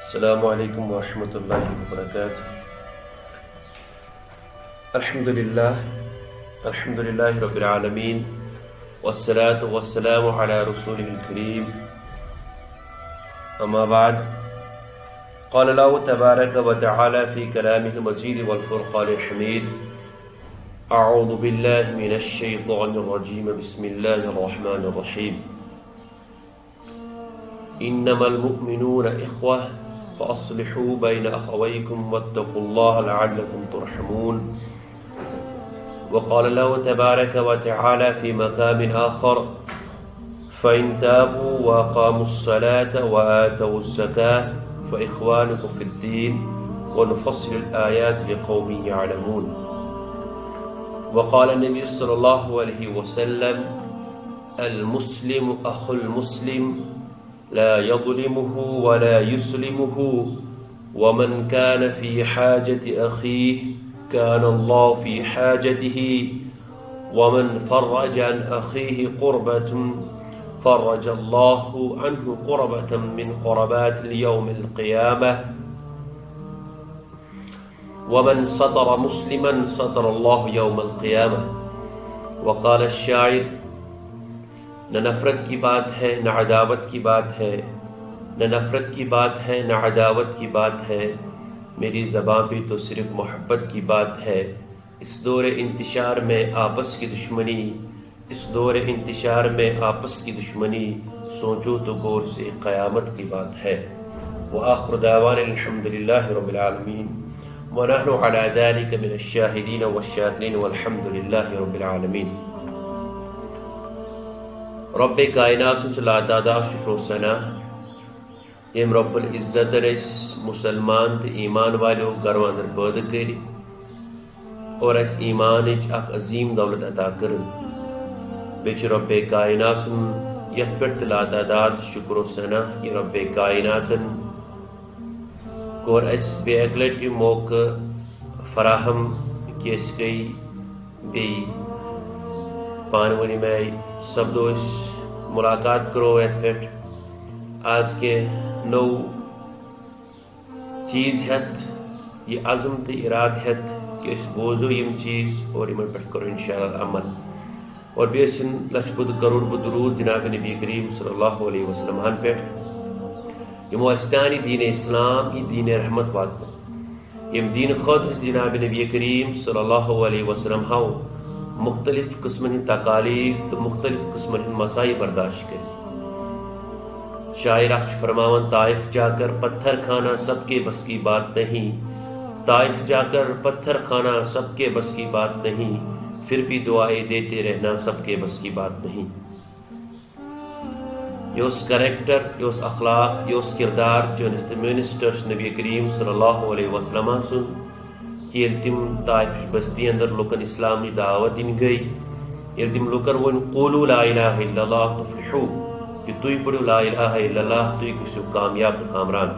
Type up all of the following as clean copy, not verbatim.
السلام علیکم ورحمۃ اللہ وبرکاتہ۔ الحمد للہ رب العالمین والصلاة والسلام علی رسولہ الکریم، اما بعد، قال اللہ تبارک وتعالی فی کلامہ المجید والفرقان الحمید، اعوذ باللہ من الشیطان الرجیم، بسم اللہ الرحمن الرحیم، انما المؤمنون اخوہ فاصلحوا بین اخویکم واتقوا اللہ لعلکم ترحمون۔ وقال اللہ تبارک وتعالی فی مقام آخر، فإن تابوا وأقاموا الصلاة وآتوا الزكاة فإخوانكم في الدين ونفصل الآيات لقوم يعلمون۔ وقال النبي صلى الله عليه وسلم، المسلم أخو المسلم لا يظلمه ولا يسلمه، ومن كان في حاجة أخيه كان الله في حاجته، ومن فرج عن أخيه قربة فرج الله عنه قربة من قربات اليوم القيامة، ومن ستر مسلما ستر الله يوم القيامة۔ وقال الشاعر، نہ نفرت کی بات ہے نہ عداوت کی بات ہے، نہ نفرت کی بات ہے نہ عداوت کی بات ہے، میری زباں پہ تو صرف محبت کی بات ہے۔ اس دور انتشار میں آپس کی دشمنی، اس دور انتشار میں آپس کی دشمنی، سوچو تو غور سے قیامت کی بات ہے۔ وآخر دعوانا الحمد للہ رب العالمین، ونحن على ذلك من الشاہدین والشاکرین والحمد للہ رب العالمین۔ رب کائنات سن لا تعداد شکر و ثناء، یم رب العزت اس مسلمان تو ایمان والو گھروں اندر پید کر اور اس ایمان اک عظیم دولت عطا کرن، بیچ رب کائنات سن یت پہ لا تعداد شکر و ثناء کہ رب کائناتن کور اس بے اگلٹ موقع فراہم کہ اس گئی بی پانونی میں سپدو اس ملاقات کرو ات پہ آج کے نو چیز ہت، یہ عزم تو اراد ہت کہ اس بوزو یم چیز اور یمن پہ کرو انشاءاللہ عمل، اور بیس لچھ بد کروڑ بد درود جناب نبی کریم صلی اللہ علیہ وسلم پہ یمو استانی دین اسلام یہ دین رحمت واتن، یم دین خود جناب نبی کریم صلی اللہ علیہ وسلم ہاؤ مختلف قسمن ہند تکالیف تو مختلف قسمن ہند مسائی برداشت کر۔ شاعر اخ فرماون، طائف جا کر پتھر کھانا سب کے بس کی بات نہیں، طائف جا کر پتھر کھانا سب کے بس کی بات نہیں، پھر بھی دعائیں دیتے رہنا سب کے بس کی بات نہیں۔ یہ اس کریکٹر، یہ اس اخلاق، یہ اس کردار جو منسٹرس نبی کریم صلی اللہ علیہ وسلم سن کہ یل تم طائف بستی اندر لکن اسلامی دعوت دن گئی، یل تم لکن ون قولوا لا الہ الا اللہ تفلحو، کہ تُوی پڑھو لا الہ الا اللہ تُوی کسو کامیاب کامران۔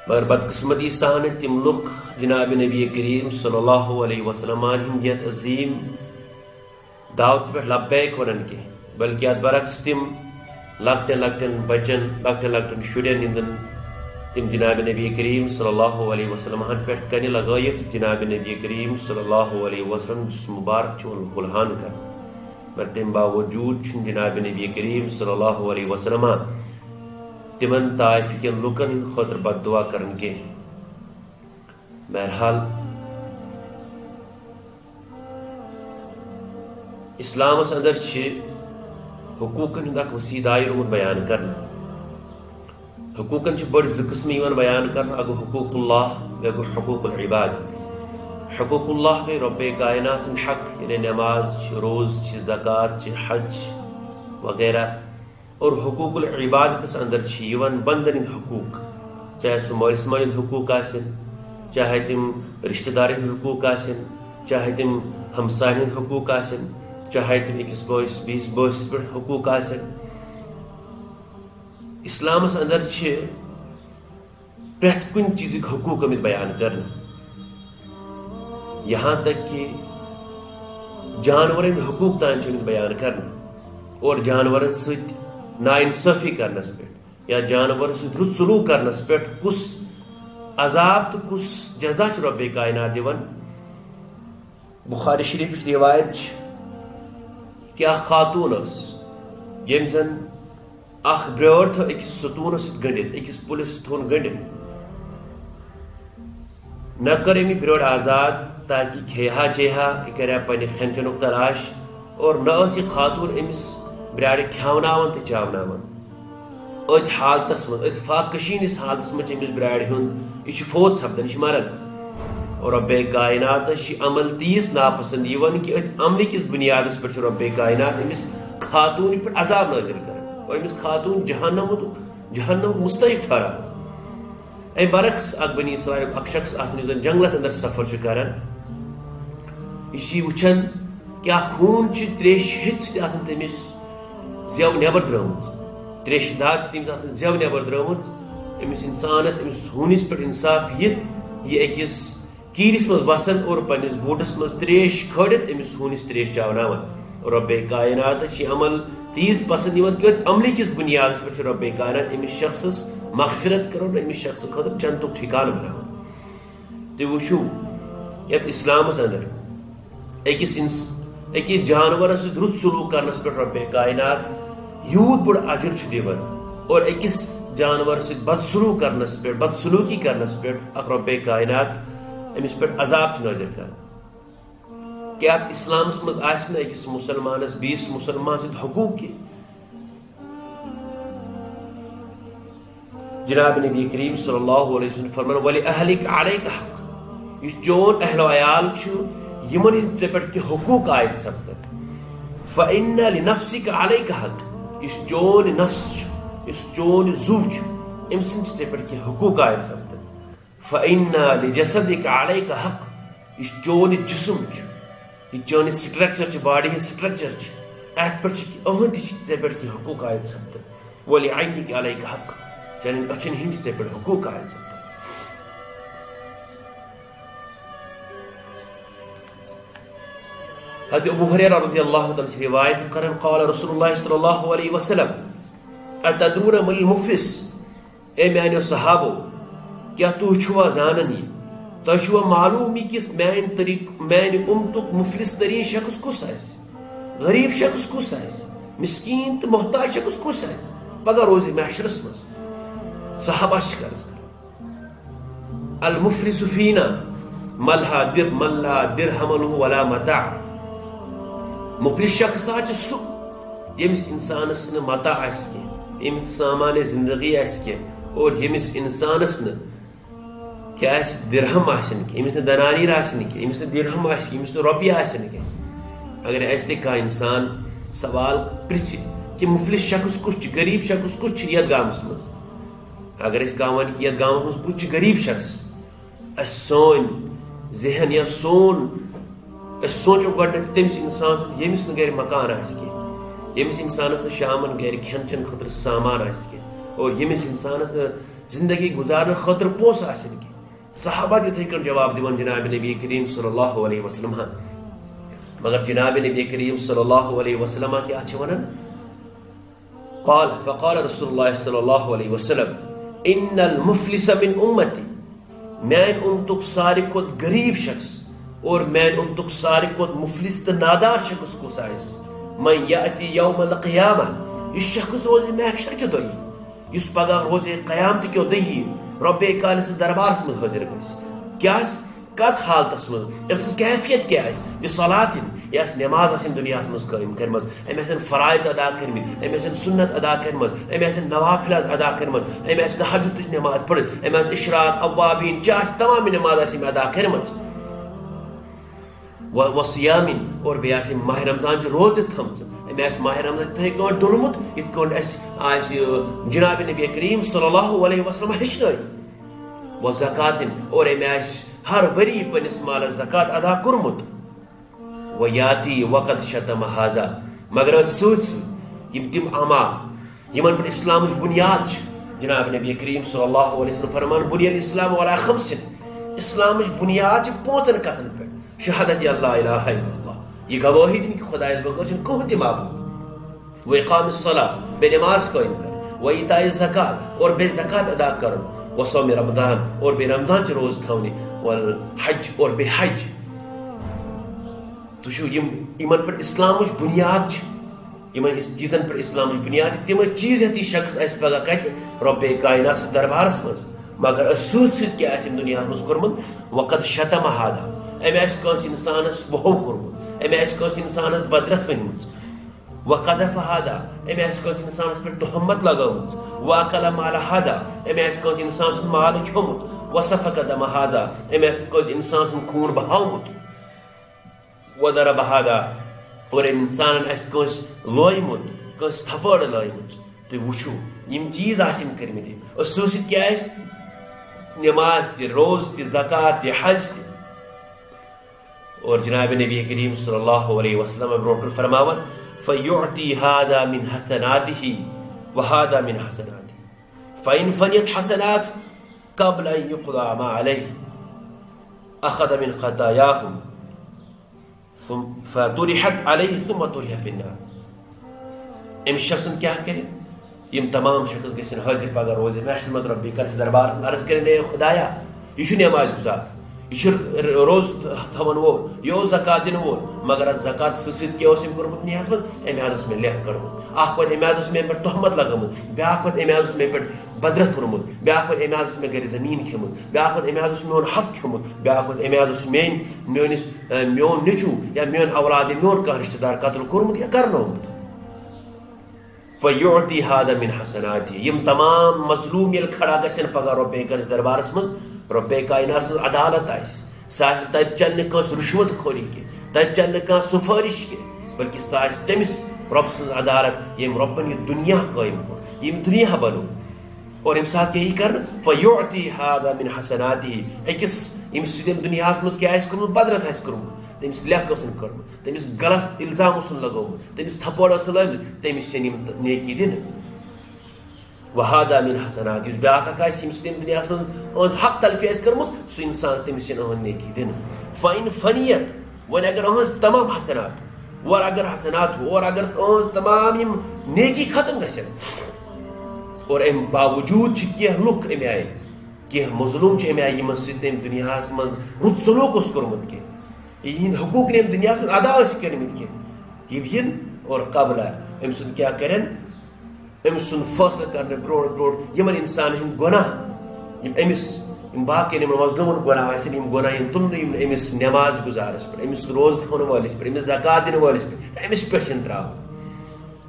مگر بدقسمتی سان تم لوگ جناب نبی کریم صلی اللہ علیہ وسلم ہندیت عظیم دعوت پہ لبیک ونن کے، بلکہ ات برعکس تم لکٹن لکٹن بچن لکٹن لکٹن شرین ہندن تم جناب نبی کریم صلی اللہ علیہ وسلم پہ کنہ لگائت جناب نبی کریم صلی اللہ علیہ وسلم جس مبارک چون کلہان کر، مگر تم باوجود جناب نبی کریم صلی اللہ علیہ وسلم تمن طائف کن لکن ہند خاطر بد دعا کرن کے۔ بہرحال اسلامس اندر حقوقن ہند اک وسیع دائر بیان کرنا۔ حقوقن بڑ ز قسم بیان کرنا، اگو حقوق اللہ گو حقوق العباد۔ حقوق اللہ گئی رب کائنات سند حق، یعنی نماز روز زکوٰۃ حج وغیرہ، اور حقوق العباد کس اندر بندن ہند حقوق، چاہے سہ مالس ماج ہند حقوق آسن، چاہے تم رشتہ دار ہند حقوق آسن، چاہے تم ہمسائن ہند حقوق آسن، چاہے تم اکس بوس بیس بوس پہ حقوق آسن۔ اسلامس اندر پریت کن چیز حقوق آمت بیان کرنا، یہاں تک کہ جانورن حقوق تان بیان کرنا، اور جانورن ست ناانصافی کرنس پہ یا جانور رت سلوک کرنس پہ کس عذاب تو کس جزا رب کائنات دیوان. بخاری شریف روایت کہ خاتون یم زن برور تھو اکس ستونس گنڈت اکس پلس تھون گنڈت نہ کر امی برور آزاد تاکہ کھیہا چیہا یہ کرا پنہ کھین چنک تلاش اور نہ اس یہ خاتون امس براڑ کھیوناون تو چاوناون ات حالتس من اتفاق کشینس حالتس من امس براڑ ہند یہ فوت سپدان یہ مران اور رب کائنات عمل تیس ناپسند یہ کہ ات عمل کس بنیاد پہ رب کائنات امس خاتون پہ عذاب نازل کر اور امس خاتون جہنم مستحق ٹھہرا. اے برعکس اک بنی اسرائیل اک شخص آسن زن جنگلس اندر سفر کران یہ وچھان کہ خون تریش ہت سی تمس زو نبر درامت تریش داد تمس زو نبر درامت امس انسانس امس ہونس پہ انصاف یہ اکس کیرس مز وسان اور پنس بوٹس مز تریش کھڑت امس ہونس تریش چاوناون اور رب کائنات عمل تیز پسند کہ عمل کس بنیاد پہ رب کائنات امس شخص مغفرت کرو امس شخص خاطر جنتک ٹھکان بناون. تھی وچھو یت اسلامس اندر اکس جانور رت سلوک کرنس پہ رب کائنات یوت بڑ اجر دیوان اور اکس جانور بد سلوک کرنس پہ بد سلوکی کرنس پہ رب کائنات امس پہ عذاب نازل کر. کیا اسلامس مز آسنا اکس مسلمانس بیس مسلمان سد حقوق کی. جناب نبی کریم صلی اللہ علیہ وسلم فرمان ولی اہلک علیک حق یہ چون اہل و عیال یمن ہند ژے پہ حقوق عائد سپدن. فإن لنفسک علیک حق یہ چون نفس یہ چون زو ام سند ژے پہ حقوق عائد سپدن. فإن لجسدک علیک حق یہ چون جسم یہ چون سٹرکچر باڈی ہند سٹرکچر ات پہ اہن ژے پہ حقوق عائد سپدن. ولی عینک علیک حق چانن اچھن ہند ژے پہ حقوق عائد سپدن. حضرت ابو ہریرہ رضی اللہ تعالی روایت کرن قال رسول اللہ صلی اللہ علیہ وسلم اتدرون من المفلس اے میانو صحابو کیا تو چھوا زانن یہ تو چھوا معلوم کس میان امتک مفلس ترین شخص کس آئس غریب شخص کس آئس مسکین تو محتاج شخص کس آئس پگہ روز محشرس مز. صحابہ شکرس کر المفلس فینا ملہا در ملا درہم له ولا متاع. مفلس شخص سہ یمس انسانس نا متاع آس کی یمس سامان زندگی آس کی اور یمس انسانس نا کیا درہم آسن کی یمس نا دنانیر آسن کی یمس نا درہم آس یمس نا روپیہ آسن کی. اگر ایسے کا انسان سوال پرچھ کہ مفلس شخص کس غریب شخص کس یت گامس مز اگر اس گاون یت گامس مز کس غریب شخص سون ذہن یا سون سوچو گۄڈنیٚتھ تٔمِس انسان ییٚمِس نہٕ گرِ مکان آسہِ کینٛہہ ییٚمِس انسانس نہٕ شامن گرِ کھٮ۪ن چٮ۪ن خٲطرٕ سامان آسہِ کینٛہہ اور ییٚمِس انسانس نہٕ زندگی گزارنہٕ خٲطرٕ پونٛسہٕ آسن کینٛہہ. صحابہ تِتھٕے کٔنۍ جواب دِوان جناب نبی کریم صلی اللہ علیہ وسلم مگر جناب نبی کریم صلی اللہ علیہ وسلم کیا چھِ ونان قال فقال رسول اللہ صلی اللہ علیہ وسلم ان المفلس من امتی میان امتک ساروی کھۄتہٕ غریب شخص اور میان امتک ساروی کھۄتہٕ مفلس تو نادار شخص کس آس من یاتی یوم القیامہ یہ شخص روز محشر کے دۄہ یس پگہ روز قیامت کے دۄہ رب کالس دربارس من حاضر گژھِ. کیا کت حالتس من ام سن کیفیت کیا یہ صلات یہ نماز آسن دنیا مز قائم کرمز ام آسن فرائض ادا کرمت ام آسن سنت ادا کرمت ام آسن نوافلات ادا کرمت ام آسن تہجد نماز پڑھت ام آسن اشراق اوابین چاش تمام نماز آسن ادا کرمت وصیامن اور بیس ماہ رمضان روزہ تھمز ام ماہ رمضان تھے کن ڈولمت یت کن اس جناب نبی کریم صلی اللہ علیہ وسلم ہچن و زکاتن اور ام ہر وری پنس مالس زکات ادا کورمت و یاتی وقت شتم حاضا مگر ست یم تم اعمال یمن پر اسلام بنیاد جناب نبی کریم صلی اللہ علیہ وسلم فرمان بنی الاسلام علی خمس اسلام بنیاد پانچن کتن پہ شہادت اللہ الہ الا اللہ یہ گواہی دن کہ خدا اس بغیر کہیں تہ معبود و اقام الصلاۃ بے نماز قائم کر وایتاء الزکات اور بے زکات ادا کرن، وصوم رمضان اور بے رمضان چ روز تھونی، والحج اور بے حج. تو یمن پر اسلامچ بنیاد یمن چیزن پر اسلامچ بنیاد تم چیز یہ شخص اس پگہ کت رب کائنات دربارس مز، مگر سوت سوت کیا دنیا مز کورمت. وقد شتم هذا ام اس کنس انسانس وہو کورمت، ام اس کنس انسانس بدرت ونمت. وقذف هذا ام اس کنس انسانس پر تہمت لگومت. واکل مال هذا ام اس کنس انسان سن مال کھومت. وسفک دم هذا ام اس کنس انسان سن خون بہاومت. وضرب هذا اور انسان اس کنس لویمت، کنس تھپڑ لویمت. تو وچھو یم چیز آسم کرمت اس کیا ہے نماز تی، روز تی، زکات تی، حج تی. اور جناب نبی کریم صلی اللہ علیہ وسلم برونٹر فرماون فیعطی هذا من حسناته وهذا من حسناته فإن فنيت حسنات قبل أن يقضى ما عليه أخذ من خطاياهم فطرحت عليه ثم طرح في النار. ام شخص کیا کرے یم تمام شخص گھن حاضر پگہ روز محشر مز ربی کرس دربار عرض کرے خدایا یہ نماز گزار، یہ روز تھون وول، یہ زکات دن وول، مگر ات زکات ست کیا کورمت نیاز مز ام حد میں لکھ کڑمت. اخ پہ ام حد مے پہ تہمت لگمت، بیاکھ پہ ام حد مے پہ بدرت ورمت، بیاکھ پہ ام حد مے گھر زمین کھمت، بیاکھ پہ ام حد میون حق کھمت، بیاکھ پہ ام حد میون نیچو یا میون اولاد میون کانٛہہ رشتہ دار قتل کورمت یا کرنومت. فیعطی هذا من حسناته یم تمام مظلوم یل کھڑا گھن پگہ رب کنس دربارس مز رب کائنات سن عدالت سہ تت چل نس رشوت خوری کی، تت چل کھانا سفارش کی، بلکہ سہ تمس رب سن عدالت یم ربن یہ دنیا قائم کور، یم دنیا بنو. اور یم سات کیا کر فیعطی هذا من حسناته اکس یم سم دنیا مز کیا کورمت بدرت کورمت، تمس لکھ کورمت، تمس غلط الزام لگومت، تمس تھپڑ لومت، تمس نیکی دن. وهذا من حسنات اس بیاکھ یم دنیا مز حق تلفی کرمت سہ انسان تمس نیکی دن. فإن فنیت ون اگر اہذ تمام حسنات اور اگر حسنات اور اگر اہذ تمام یم نیکی ختم گھن اور ام باوجود کی لک ام آئی کی مظلوم ام آئی یمن ستم دنیا مز رت سلوک کورمت کی یہ حقوق نے دنیا من ادا کرمت کی یہ اور قبل ام سن کیا کرن ام سن فیصلہ کرنے برو برو یمن انسان ہند گناہ امس باقی مظلوم گناہ آن گناہ تلن امس نماز گزارس پہ امس روز تھون والس پہ امس زکات دن والس پہ امس پہ ترا.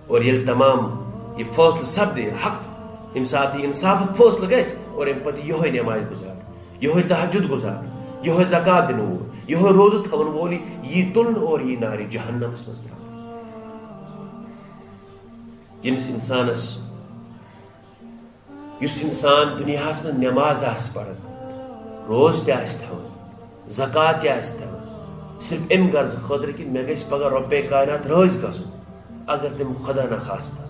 اور یل تمام یہ فیصلہ سپد حق یم سات انصاف فیصلہ گھس اور ام پتہ یہ نماز گزار، یہ تہجد گزار، یہ زکات دن وول، یہ روز تھون وول یہ تلن اور یہ نار جہنمس مز ترا. یمس انسانس یس انسان دنیا من نماز پڑھان، روز تھوان، زکات تھوان، صرف ام غرض خاطر کہ مے گھس پگہ رب کائنات راض گھن. اگر تم خدا نخواستہ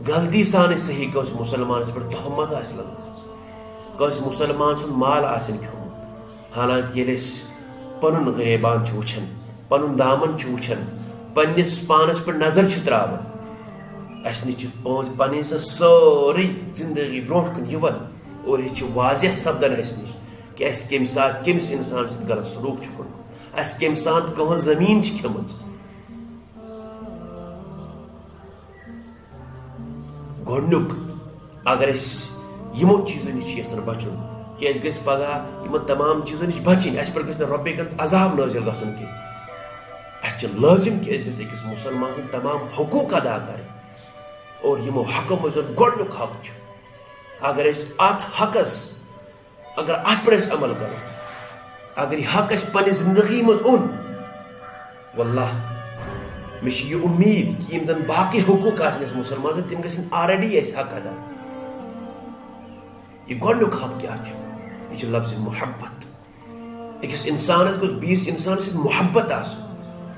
غلطی سان صحیح کس مسلمانس پہ تہمت لگم، کس مسلمان سن مال کھوم، حالانکہ یل پن غریبان وچھان، پن دامن وچھان، پنس پانس پہ نظر تراوان، اس نش پن ساری زندگی برو کن اور یہ واضح سپدان اس نش کہ اس کم سات کمس انسان ست غلط سلوک کورمت، اس کم سات کہاں زمین کھمت. گۄڈنیُک اگر یمو چیزو نش یژھان بچن کہ اس گژھِ پگہ یمن تمام چیزو نش بچن، اس پر گژھِ رب کن عذاب نازل گژھن کی. اس لازم کہ اس گژھِ أکِس مسلمان سن تمام حقوق ادا کریں اور یمو حقو مز گۄڈنیُک حق اگر ات حقس اگر ات پہ عمل کرو، اگر یہ حق پنہ زندگی مز اون واللہ مے یہ امید کہ یم زن باقی حقوق آس مسلمان تم گھن آلریڈی حق ادا. یہ گۄڈنیُک حق کیا یہ لفظ محبت. أکِس انسانس گوٚژھ بیس انسان سۭتۍ محبت آسُن،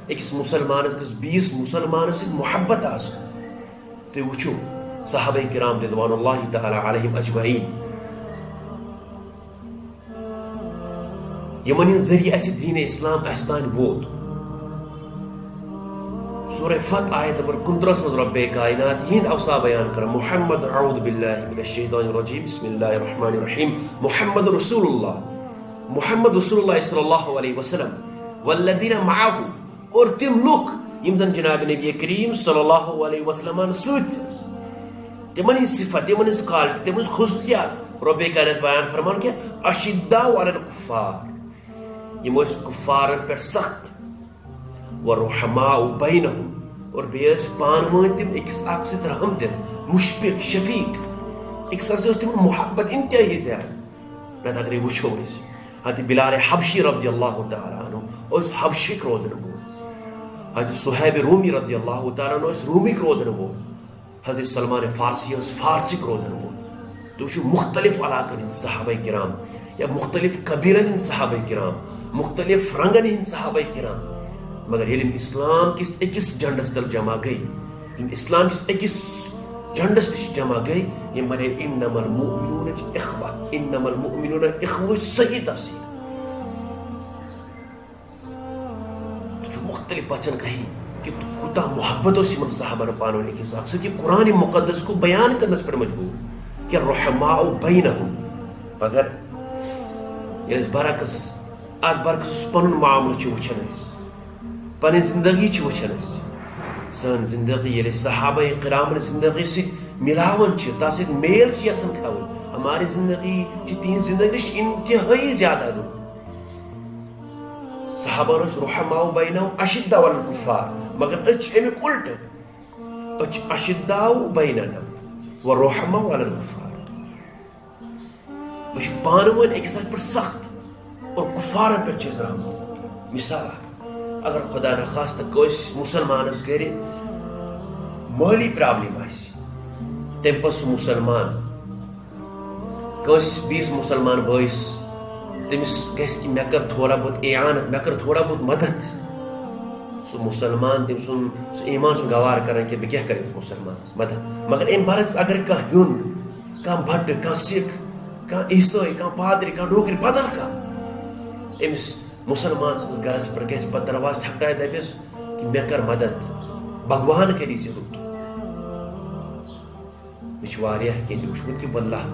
أکِس مسلمانس گوٚژھ بیس مسلمانس سۭتۍ محبت آسُن. تُہۍ وٕچھِو صحابہ کرام رضوان اللہ تعالی علیہم اجمعین یمن ہند ذریعہ اس دین اسلام اس تان ووت، سورہ فتح آیت نمبر 29 میں رب کائنات ہند اوصاف بیان کر محمد اعوذ باللہ من الشیطان الرجیم بسم اللہ الرحمن الرحیم محمد رسول اللہ صلی اللہ علیہ وسلم والذین معه اور تم لوگ یم زن جناب نبی کریم صلی اللہ علیہ وسلم سوت تمن ہز صفت تمن ہز کوالٹی تمن ہز خصوصیات رب کائنات بیان فرمان کہ اشداء علی الکفار یم اس کفارن پر سخت ورحماء بینہم اور بیس پان ون تم اکس اکھ ست رحم دل مشفق شفیق اکس اکھ ست تم محبت انتہائی زیادہ نہ اگر وچھو اس حضرت بلال حبشی رضی اللہ تعالی عنہ اس حبشک روزن بول حضرت صہیب رومی رضی اللہ تعالی عنہ اس رومی روزن بول حضرت سلمان فارسی اس فارسک روزن بول تو وچھو مختلف علاقن ہند صحابہ کرام یا مختلف قبیلن ہند صحابہ کرام مختلف رنگن ہند صحابہ کرام مگر علم اسلام کس اکس جھنڈس تل جمع گئی اسلام کس اکس جھنڈس نش جمع گئی یہ مرے انما المؤمنون اخوہ انما المؤمنون اخوہ صحیح تفسیر تو جو مختلف بچن کہیں کہ کتا محبت و سمن صحابہ پانو نے کس اکثر کہ قرآن مقدس کو بیان کرنے پر مجبور کہ رحماء بینہم مگر یہ اس برعکس پنن معاملہ چھ وچھن پن زندگی چھ وچھن سن زندگی یل صحابہ کرام زندگی سے ملاون تس میل یسن کھون ہماری زندگی تین زندگی انتہائی زیادہ دور صحابہ رحماء بینہم اشداء علی الکفار مگر امیک الٹ اشداء بیننا ورحماء علی الکفار بچ پانون اکس پر سخت اور کفارن پر چیز رحم مثال اگر خدا نخواستہ کس مسلمانس گر مالی پرابلم تم پہ سہ مسلمان کس بیس مسلمان بائس تمس گھس کہ مے کر تھوڑا بہت اعانت مے کر تھوڑا بہت مدد سہ مسلمان تم سن ایمان سن گوار کران کہ بہ کیا کر مسلمانس مدد مگر ام برعکس اگر کھانا یون کھانا بٹ کھانا سکھ کھانا عیسائی کھانا پادری کھانا ڈوگری بدل کھانا امس مسلمان سنس گرس پر گھس پہ درواز ٹھکٹائے دپس کہ مے کر مدد بھگوان کری ژے رُت مےٚ چھُ واریاہ کینٛہہ تہِ وٕچھمُت کہ واللہ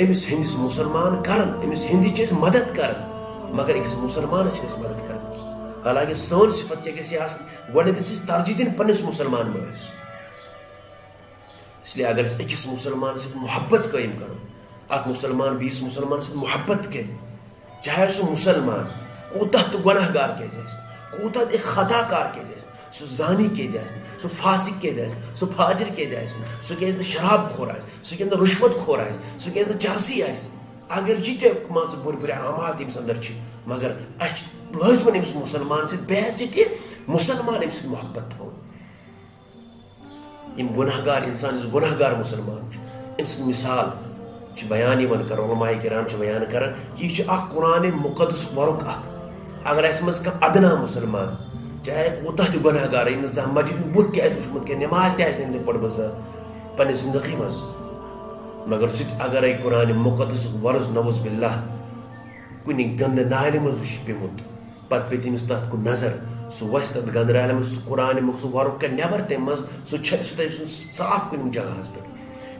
أمس ہندس مسلمان کران امس ہندی چھ مدد کران مگر أکس مسلمانس چھِ أسۍ مدد کران کینٛہہ حالانکہ سٲنۍ صفت کیٛاہ گژھِ آسٕنۍ گۄڈٕ گژھِ أسۍ ترجیح دِنۍ پننس مسلمان بٲیِس اس لیے اگر أسۍ أکِس مسلمان سۭتۍ محبت قٲیِم کرو اکھ مسلمان بیٚیِس مسلمان سۭتۍ محبت کرِ چاہے سہ مسلمان کوتاہ تو گناہ گار کیازِ آسہِ کوتاہ تہِ خطا کار کیازِ آسہِ سہ زانی کیازِ آسہِ سہ فاسق کیازِ آسہِ سہ فاجر کیازِ آسہِ سہ کیازِ نہٕ شراب خور آسہِ سہ کیازِ نہٕ رشوت خور آسہِ سہ کیازِ نہٕ چرسی آسہِ اگر یہ تہِ مان ژٕ بُرٕ بُرٕ اعمال تٔمِس اندر چھِ مگر اسہِ چھِ لٲزمن أمِس مسلمان سۭتۍ بے عزتی مسلمان أمِس سۭتۍ محبت تھاوُن یِم گناہ گار انسان یُس گناہ گار مسلمان چھُ أمۍ سٕنٛز مثال بیان کر علماء کرام بیان کران کہ یہ اخ قرآن مقدس ورک اخ اگر اس مز کم ادنا مسلمان چاہے کوتاہ تہ گناہ گار زان مسجد بت تہ وچمت کہ نماز تہ پڑھ پنہ زندگی مز مگر سہ اگر قرآن مقدس ورز نوز باللہ کن گند نالہ مز پیمت پتہ پہ تمس تر کن نظر سہ وس تر گند نالہ مز قرآن ورک کر نبر تم مز سہ صاف کن جگہ پہ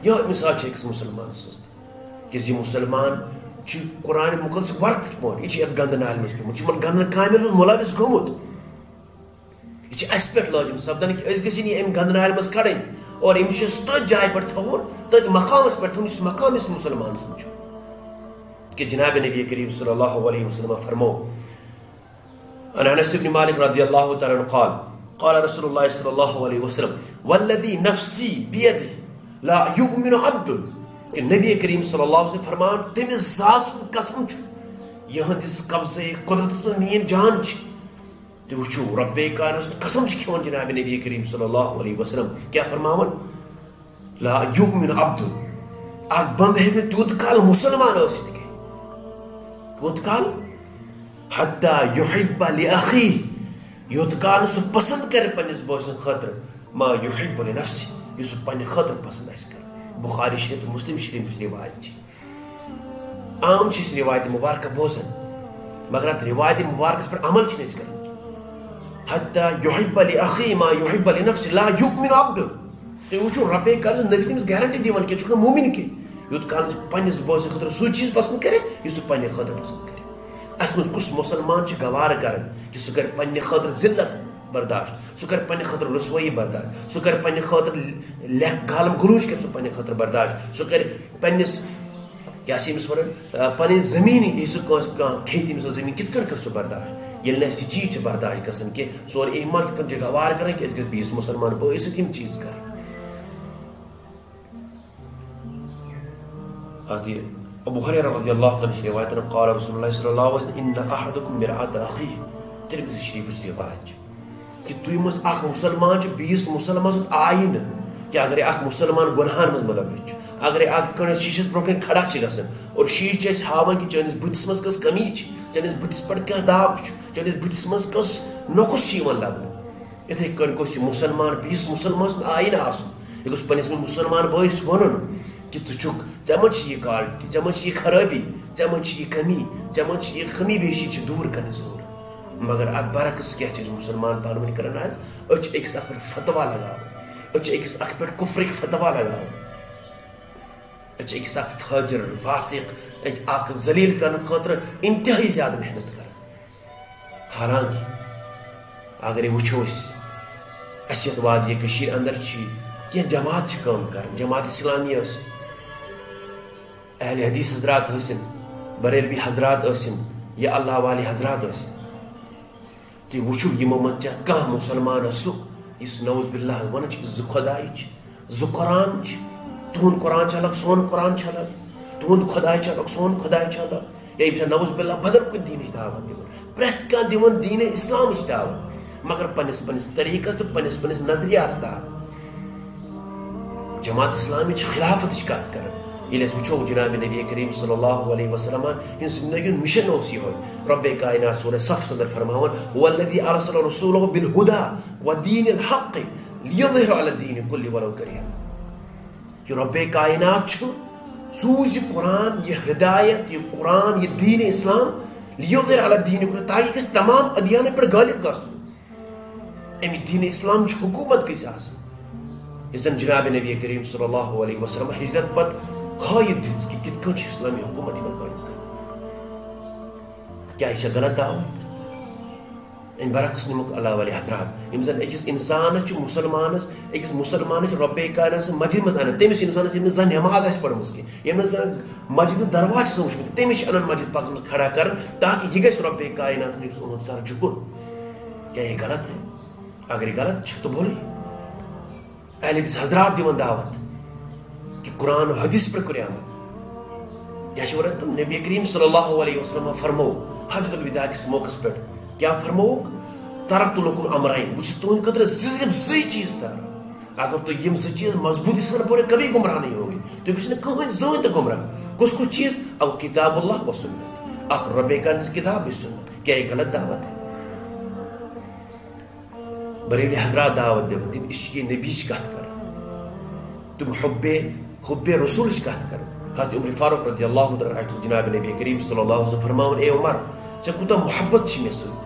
یہ مثال أکس مسلمان سن کہ یہ مسلمان قرآن مقدس ورک پہ یہ گند نالہ مز پیمت یہ گند کامل مز ملوث گومت یہ اس پہ لازم سپدان کہ گھن یہ گند نالہ مز کڑن اور امس تھی جائے پہ تھون تھی مقامس پہ تھون اس مقام اس مسلمان سن کہ جناب نبی کریم صلی اللہ علیہ وسلم فرمو عن انس بن مالک رضی اللہ تعالی عنہ قال قال رسول اللہ صلی اللہ علیہ وسلم والذی نفسی بیدی لا یؤمن عبد کہ نبی کریم صلی اللہ علیہ وسلم فرمان تمس ذات سن قسم یہندس قبضے قدرت مین جان تو وچھو رب کائنات قسم کھیون جناب نبی کریم صلی اللہ علیہ وسلم کیا فرماون لا یؤمن عبد اک بند ہے تیوت کال مسلمان ٲسِتھ کی تیوت کال حتی یحب لاخیہ یوت کال سہ پسند کر پنس بوے سن خاطر ما یحب لنفسہ یہ سہ پنہ خاطر پسند آسہ کر بخاری شریف تو مسلم شریف روایت عام روایت مبارکہ بوزن مگر ات روایت مبارکس پر عمل کران حتى يحب لأخيه ما يحب لنفسه لا يؤمن عبد. تُہۍ وٕچھِو رۄبے کٔر نبی تٔمِس گارنٹی دِوان کہِ ژٕ چھُکھ نہٕ موٗمِن کینٛہہ یوٚت کال پنٛنِس بٲژٕ خٲطرٕ سُہ چیٖز پسنٛد کرِ یُس سُہ پنٛنہِ خٲطرٕ پسنٛد کرِ. اَسہِ منٛز کُس مُسلمان چھُ گوارٕ کران کہِ سُہ کرِ پنٛنہِ خٲطرٕ ذلت برداشت, سُہ کرِ پنٛنہِ خٲطرٕ رسوٲیی برداشت, سُہ کرِ پنٛنہِ خٲطرٕ لیکھ گالم گلوچ کرِ سُہ پنٛنہِ خٲطرٕ برداشت, سُہ کرِ پنٛنِس کیٛاہ چھِ أمِس وَنان پنٕنۍ زٔمیٖن یہِ سُہ کانٛہہ کھیٚیہِ تٔمِس سۄ زٔمیٖن کِتھ کٔنۍ کَرِ سُہ برداشت ییٚلہِ نہٕ اَسہِ یہِ چیٖز چھِ برداشت گژھان کینٛہہ سون ایمان کِتھ کٔنۍ چھِ گوارٕ کران کہِ أسۍ گژھِ بیٚیِس مُسلمان بٲیِس سۭتۍ یِم چیٖز کرٕنۍ. حضرت ابو ہریرہ رضی اللہ عنہ چھِ روایت قال رسول اللہ صلی اللہ علیہ وسلم ان احدکم مرآۃ اخیہ, ترمذی شریفٕچ روایت چھِ کہ تُہۍ منٛز اکھ مُسلمان چھُ بیٚیِس مُسلمان سُنٛد آیٖنہٕ کہ اگرے اکھ مُسلمان گۄنہَن منٛز مُلوث چھُ, اگرے اکھ یِتھ کٔنۍ أسۍ شیٖشس برونٛہہ کَنۍ کھڑا چھِ گژھان اور شیٖش چھِ اَسہِ ہاوان کہ چٲنِس بٕتھِس منٛز کۄس کمی چھِ, چٲنِس بٕتھِس پٮ۪ٹھ کیٛاہ داغ چھُ, چٲنِس بٕتھِس منٛز کۄس نۄقُص چھِ یِوان لبنہٕ, یِتھَے کٔنۍ گوٚژھ یہِ مُسلمان بیٚیِس مُسلمان سُنٛد آیٖنہٕ آسُن. یہِ گوٚژھ پنٛنِس مُسلمان بٲیِس وَنُن کہ ژٕ چھُکھ ژےٚ منٛز چھِ یہِ کالٹی, ژےٚ منٛز چھِ یہِ خرٲبی, ژےٚ منٛز چھِ یہِ کمی, ژےٚ منٛز چھِ یہِ خمی بیشی چھِ دوٗر کَرنٕچ ضروٗرت. مگر اَتھ برعکس کیٛاہ چھِ أسۍ مُسلمان پانہٕ ؤنۍ کران آز, أسۍ چھِ أکِس اکھ پٮ۪ٹھ فتوا لگاوان, أسۍ چھِ أکِس اکھ پٮ۪ٹھ کُفرٕکۍ فتوا لگاوان, أسۍ چھِ أکِس اکھ فٲجر فاسق اکھ ذلیٖل کرنہٕ خٲطرٕ انتہٲیی زیادٕ محنت کران. حالانکہ اگرے وٕچھو أسۍ اَسہِ یَتھ وادی کٔشیٖرِ اندر چھِ کینٛہہ جماعت چھِ کٲم کران, جماعت اسلامی ٲسِن, اہل حدیث حضرات ٲسِن, بریلوی حضرات ٲسِن یا اللہ والے حضرات ٲسِن, تُہۍ وٕچھِو یِمو منٛز چھا کانٛہہ مُسلمان سُہ یُس نعوذ باللہ وَنان چھِ کہ زٕ خۄداے چھِ, زٕ قرآن چھِ, تُہُنٛد قرآن چھُ الگ سون قرآن چھُ الگ, تُہُنٛد خۄداے چھُ الگ سون خۄداے چھُ الگ, یا یِم چھا نعوذ باللہ بدل کُنہِ دیٖنٕچ دعوت دِوان, پرٛٮ۪تھ کانٛہہ دِوان دیٖنِ اِسلامٕچ دعوت مگر پنٛنِس پنٛنِس طریٖقس تہٕ پنٛنِس پنٛنِس نظریاتس تحت. جماعت اسلامی چھِ خلافَتٕچ کَتھ کران. ییٚلہِ أسۍ وٕچھو جناب نبی کریم صلی اللہ علیہ وسلم ہِنٛز زندگی ہُنٛد مِشن اوس یِہوے, رۄبے کائنات سورہ صف اندر فرماوان هو الذی ارسل رسوله بالهدى ودین الحق لیظہر علی الدین کلہ ولو کرہ. یہ رۄبے کائنات چھُ سوٗز یہِ قرآن, یہِ ہدایت, یہِ قرآن, یہِ دیٖنِ اسلام لیظہر علی الدین کلہ تاکہ گژھِ تمام ادیانن پٮ۪ٹھ غٲلب گژھُن. اَمہِ دیٖنِ اسلامٕچ حکوٗمت گژھِ آسٕنۍ یُس زن جناب نبی کریم صلی اللہ علیہ وسلم ہجرت پتہٕ ہٲیِتھ دِژ کہ کِتھ کٔنۍ چھِ اسلامی حکوٗمت یِوان غٲلب کرنہٕ. کیٛاہ یہِ چھےٚ غلط دعوت؟ اَمہِ برعکس نِمُکھ اللہ والے حضرات یِم زن أکِس اِنسانس چھُ أکِس مُسلمانس چھِ رۄبے کائنات سٕنٛز مسجد منٛز انان, تٔمِس اِنسانس ییٚمِس زن نٮ۪ماز آسہِ پٔرمٕژ کینٛہہ, ییٚمِس زن مسجد ہُنٛد درواز چھِ وٕچھمٕتۍ, تٔمِس چھِ انان مسجد پاکس منٛز کھڑا کران تاکہ یہِ گژھِ رۄبے کائنات یُس اُہُنٛد سر جھُکُن. کیٛاہ یہِ غلط ہے؟ اگر یہِ غلط چھُ تو بولے. اہل حدیث حضرات دِوان دعوت کہ قرآن و حدیث پٮ۪ٹھ کٔرِو عمل. کیٛاہ چھِ وَنان تِم نبی کریم صلی اللہ علیہ وسلم فرمو حجۃ الوداع کِس موقعس پٮ۪ٹھ کیٛاہ فرمووُکھ ترکت لکم امرین, بہٕ چھُس تُہنٛدِ خٲطرٕ زٕ چیٖز تاران, اگر تُہۍ یِم زٕ چیٖز مضبوٗطی سان پٔرِو کبھی گمراہ نہیں ہوگی, تُہۍ گٔژھِو نہٕ کٕہٕنۍ زٕہٕنۍ تہِ گمراہ. کُس کُس چیٖز؟ اکھ کتاب اللہ و سنت, اکھ رۄبے کائنات سٕنٛز کتاب بیٚیہِ سنت. کیٛاہ یہِ غلط دعوت ہے؟ بریلی حضرات دعوت دِوان, تِم عشقِ نبیِچ کتھ کران, تِم حُبِ رسوٗلٕچ کتھ کران. حضرت عمر فاروق رضی اللہ عنہ اتھ جناب نبی کریم صلی اللہ علیہ وسلم فرماوان اے عمر ژےٚ کوٗتاہ محبت چھِ مےٚ سۭتۍ.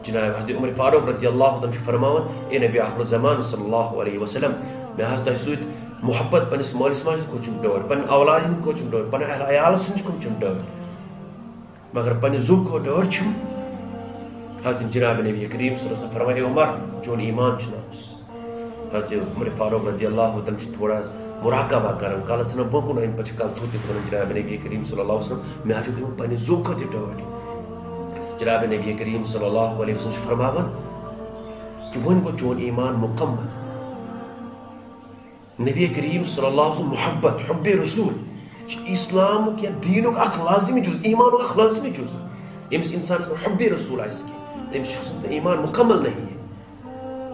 جناب حضرت عمر فاروق رضی اللہ عنہ چھُ فرماوان اے نبی آخر الزمان صلی اللہ علیہ وسلم مےٚ حظ تۄہہِ سۭتۍ محبت پننِس مٲلِس ماجہِ ہٕنٛدۍ کھۄتہٕ چھُم ڈٲر, پننہِ اولاد ہٕنٛدۍ کھۄتہٕ چھُم ڈٲر, پننہِ اہل عیالس ہٕنٛدۍ کھۄتہٕ چھُم ڈٲر, مگر پننہِ زُو کھۄتہٕ ڈٲر چھُم. حضرت جناب نبی کریم صلی اللہ علیہ وسلم فرماوان اے عمر چون ایمان چھُ ناقص. حضرت عمر فاروق رضی اللہ عنہ چھِ تھوڑا مراقبہ کران, کالس ژھٕنان برونٛہہ کُن اَمہِ پتہٕ چھِ کالہٕ تھوٚد تہِ وَنان جناب نبی کریم صلی اللہ علیہ وسلم مےٚ حظ چھُ پننہِ زُو کھۄتہٕ تہِ ڈٲر. جناب نبی کریم صلی اللہ علیہ وسلم چھِ فرماوان کہ وۄنۍ گوٚو چون ایمان مکمل. نبی کریم صلی اللہ علیہ وسلم محبت حُبِ رسوٗل چھِ اسلامُک یا دیٖنُک اکھ لازمی جُز, ایمانُک اکھ لازمی جُز. ییٚمِس انسانس منٛز حُبِ رسوٗل آسہِ کینٛہہ تٔمِس چھُ آسان ایمان مکمل نہیں ہے.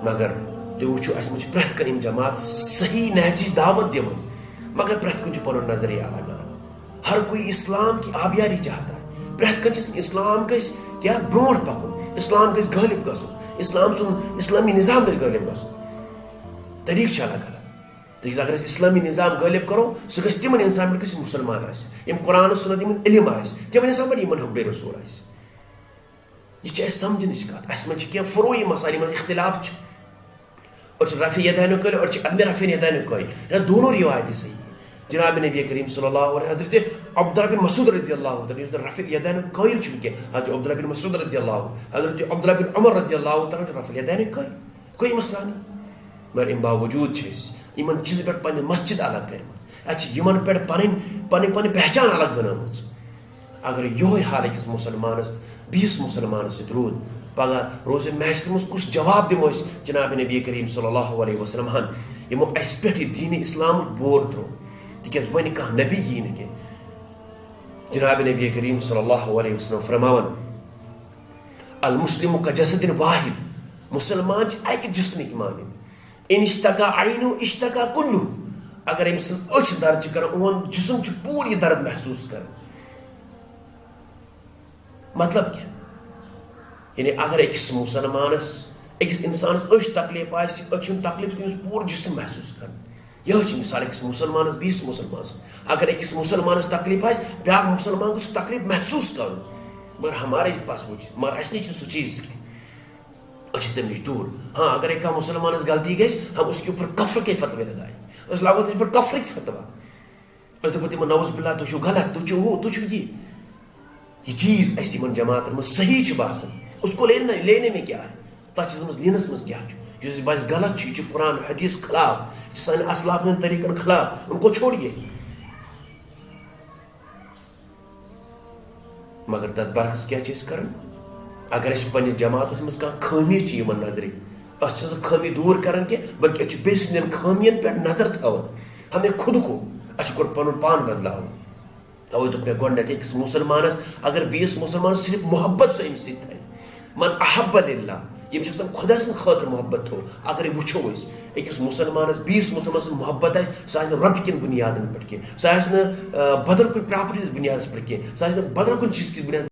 مگر تُہۍ وٕچھِو اَسہِ منٛز چھِ پرٛٮ۪تھ کانٛہہ یِم جماعت صحیح نہجِچ دعوت دِوان مگر پرٛٮ۪تھ کُنہِ چھُ پنُن نظریہ الگ الگ. ہر کوئی اسلام کی آبیاری چاہتا ہے, پرٛٮ۪تھ کانٛہہ چھِ اسلام گژھِ کیٛاہ برونٛٹھ پکُن, اسلام گژھِ غٲلب گژھُن, اسلام سُنٛد اسلامی نظام گژھِ غٲلب گژھُن. طریٖقہٕ چھِ الگ الگ. تِکیٛازِ اگر أسۍ اسلامی نظام غٲلب کرو سُہ گژھِ تِمن انسان پٮ۪ٹھ یُس مُسلمان آسہِ, یِم قرآن سُنت یِمن علم آسہِ, تِمن انسان پٮ۪ٹھ یِمن حُبِ رسوٗل آسہِ. یہ سمجھنچ کت اس من کی فروئی مسائل من اختلاف اور رفع یدین قائل اور عدم رفع یدین قائل یہ دونوں روایت صحیح ہے. جناب نبی کریم صلی اللہ علیہ حضرت عبداللہ بن مسعود رضی اللہ عنہ رفع یدین قائل چونکہ حضرت عبداللہ بن مسعود رضی اللہ حضرت عبداللہ بن عمر رضی اللہ تعالیٰ رفع یدین قائل کوئی مسئلہ نہیں. مگر ام باوجود ان چیز پہ پنہ مسجد الگ کرم پہ پن پہچان الگ بنام. اگر یہ حال أکس مسلمانس بیس مسلمانس ست رود پگہ روز محشر مز کس جواب دمو جناب نبی کریم صلی اللہ علیہ وسلم یمو اس پہ دین اسلام بور ترو تکیاز ون کھانا نبی یی نہ جناب نبی کریم صلی اللہ علیہ وسلم فرماون المسلم کا جسد واحد مسلمان اکہ جسمک مانند ان اشتکا عینو اشتکا کلو اگر ام سن اچھ درد کر اون جسم پوری درد محسوس کر. مطلب کیا یعنی اگر أکس مسلمانس أکس انسانس اچھ تکلیف آس اچھن تکلیف تمس پور جسم محسوس کر. یہ مثال أکس مسلمانس بیس مسلمانس اگر أکس مسلمانس تکلیف آس بیاکھ مسلمان کو تکلیف محسوس کر. مگر ہمارے پاس وہ چیز مگر اس نہیں سو چیز کی اچھا تم نش دور. ہاں اگر ایک مسلمانس غلطی گئی ہم اس کے اوپر کفر کے فتوے لگائیں اس لاگو تم پر کفر کے فتوا اس دپو تم نوز باللہ تو چھو غلط تو چھو ہو تو چھو یہ چیز ایسی من جماعت میں صحیح باسن اس کو لینے میں کیا ہے تک چیز مز لینس مز کیا اس باعث غلط یہ قرآن حدیث خلاف سان اسلاف طریقن خلاف ان کو چھوڑیے. مگر تر برعکس کیا چیز کرن اگر اس پنس جماعت مز خامی یمن نظر اس خامی دور کرن کی بلکہ اس بیس خامین پہ نظر تھاون ہمیں خود کو اس کو پن پان بدلاو. اوے دپ مے گۄڈنیتھ أکس مسلمانس اگر بیس مسلمان صرف محبت سو أمس سۭتۍ تھاوِ من احب للہ ییٚمِس آسان خدا سٕنٛدِ خٲطرٕ محبت تھو اگر وٕچھو أسۍ أکِس مسلمانس بیس مسلمان سٕنٛز محبت آسہِ سۄ آسہِ نہٕ رۄپیہِ کٮ۪ن بُنیادن پٮ۪ٹھ کینٛہہ سۄ آسہِ نہٕ بدل کُنہِ پراپرٹی ہٕنٛدِس بُنیادس پٮ۪ٹھ کینٛہہ سۄ آسہِ نہٕ بدل کُنہِ چیٖز کِس بُنیادس